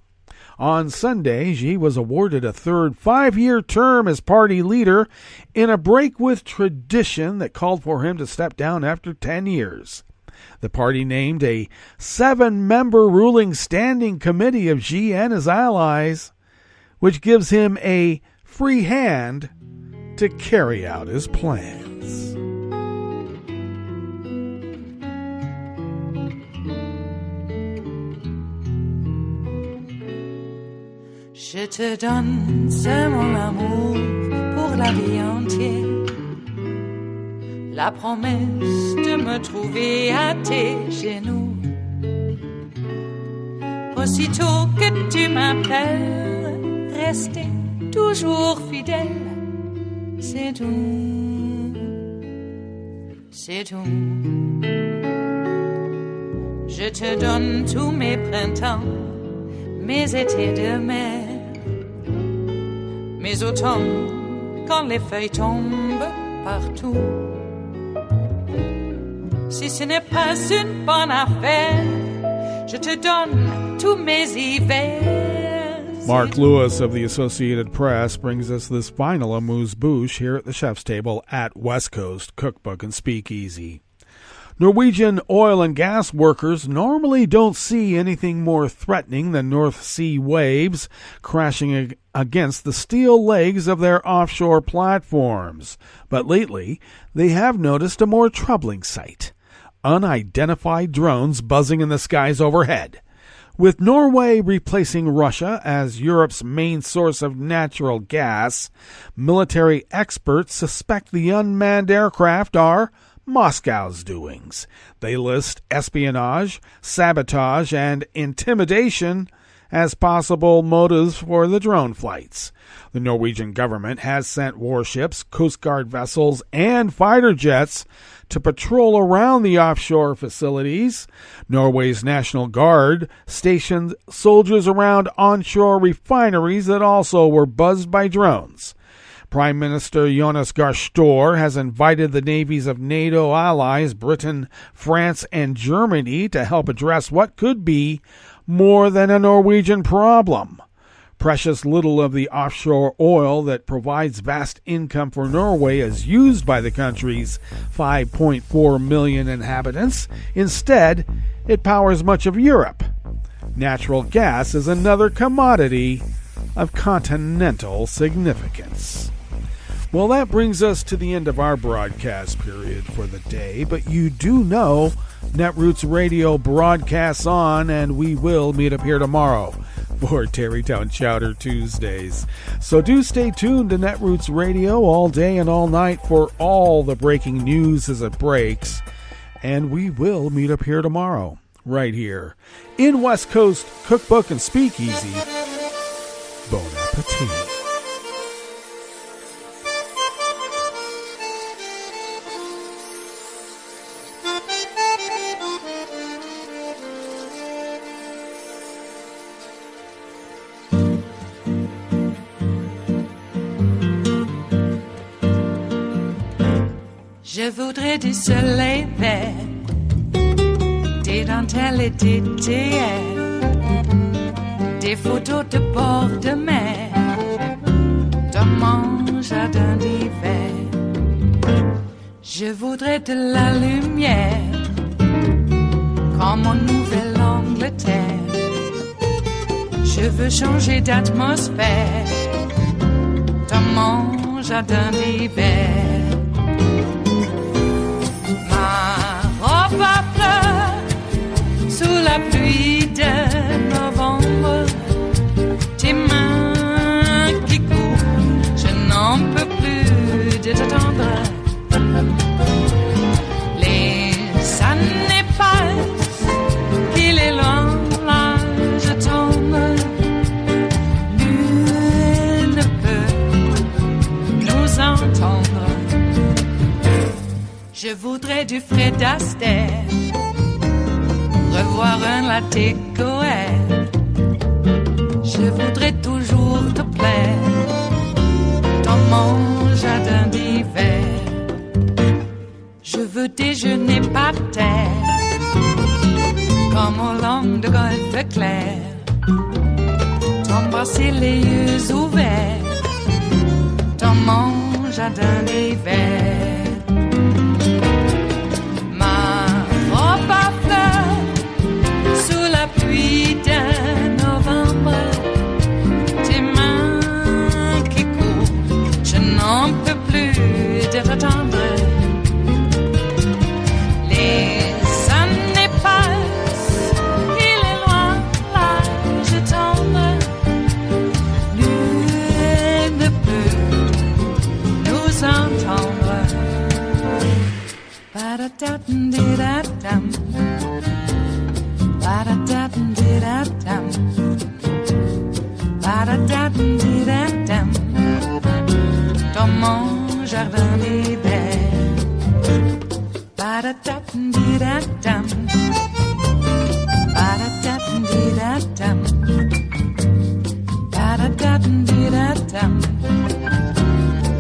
On Sunday, Xi was awarded a third 5-year term as party leader in a break with tradition that called for him to step down after 10 years. The party named a 7-member ruling standing committee of Xi and his allies, which gives him a free hand to carry out his plans. Je te donne c'est mon amour pour la vie entière. La promesse de me trouver à tes genoux. Aussitôt que tu m'appelles, rester toujours fidèle. C'est tout, c'est tout. Je te donne tous mes printemps, mes étés de mer. Mes automnes, quand les feuilles tombent partout. Si ce n'est pas une bonne affaire, je te donne tous mes hivers. Mark Lewis of the Associated Press brings us this final amuse-bouche here at the Chef's Table at West Coast Cookbook and Speakeasy. Norwegian oil and gas workers normally don't see anything more threatening than North Sea waves crashing against the steel legs of their offshore platforms. But lately, they have noticed a more troubling sight: unidentified drones buzzing in the skies overhead. With Norway replacing Russia as Europe's main source of natural gas, military experts suspect the unmanned aircraft are Moscow's doings. They list espionage, sabotage, and intimidation as possible motives for the drone flights. The Norwegian government has sent warships, Coast Guard vessels, and fighter jets to patrol around the offshore facilities. Norway's National Guard stationed soldiers around onshore refineries that also were buzzed by drones. Prime Minister Jonas Gahr Støre has invited the navies of NATO allies Britain, France, and Germany to help address what could be more than a Norwegian problem. Precious little of the offshore oil that provides vast income for Norway is used by the country's 5.4 million inhabitants. Instead, it powers much of Europe. Natural gas is another commodity of continental significance. Well, that brings us to the end of our broadcast period for the day, but you do know Netroots Radio broadcasts on, and we will meet up here tomorrow for Tarrytown Chowder Tuesdays. So do stay tuned to Netroots Radio all day and all night for all the breaking news as it breaks, and we will meet up here tomorrow, right here in West Coast Cookbook and Speakeasy. Bon appetit. Je voudrais du soleil vert, des dentelles et des théâtres, des photos de bord de mer, dans mon jardin d'hiver. Je voudrais de la lumière, comme en Nouvelle-Angleterre. Je veux changer d'atmosphère, dans mon jardin d'hiver. Ma fleur sous la pluie de novembre, tes mains qui courent, je n'en peux plus de t'attendre. Les années passent, qu'il est loin, là je tombe. Nul ne peut nous entendre. Je voudrais du Fred Astaire, revoir un latte Goël. Je voudrais toujours te plaire dans mon jardin d'hiver. Je veux déjeuner par terre, comme au long de golfe clair. T'embrasser les yeux ouverts dans mon jardin d'hiver. Pluie de novembre, tes mains qui courent, je n'en peux plus de t'attendre. Les années passent, il est loin, là je tombe. Nul ne peut nous entendre. Ba-da-da-dum-di-da-dum. Ba-da-da-dum-di-da-dum. Ba-da-da-dum-di-da-dum. Dans mon jardin d'hiver. Ba-da-da-dum-di-da-dum. Ba-da-da-dum-di-da-dum. Ba-da-da-dum-di-da-dum.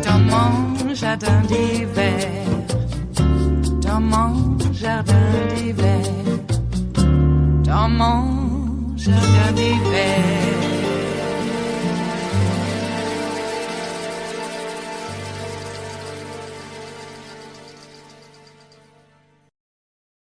Dans mon jardin d'hiver. Dans mon jardin d'hiver. Dans mon jardin d'hiver.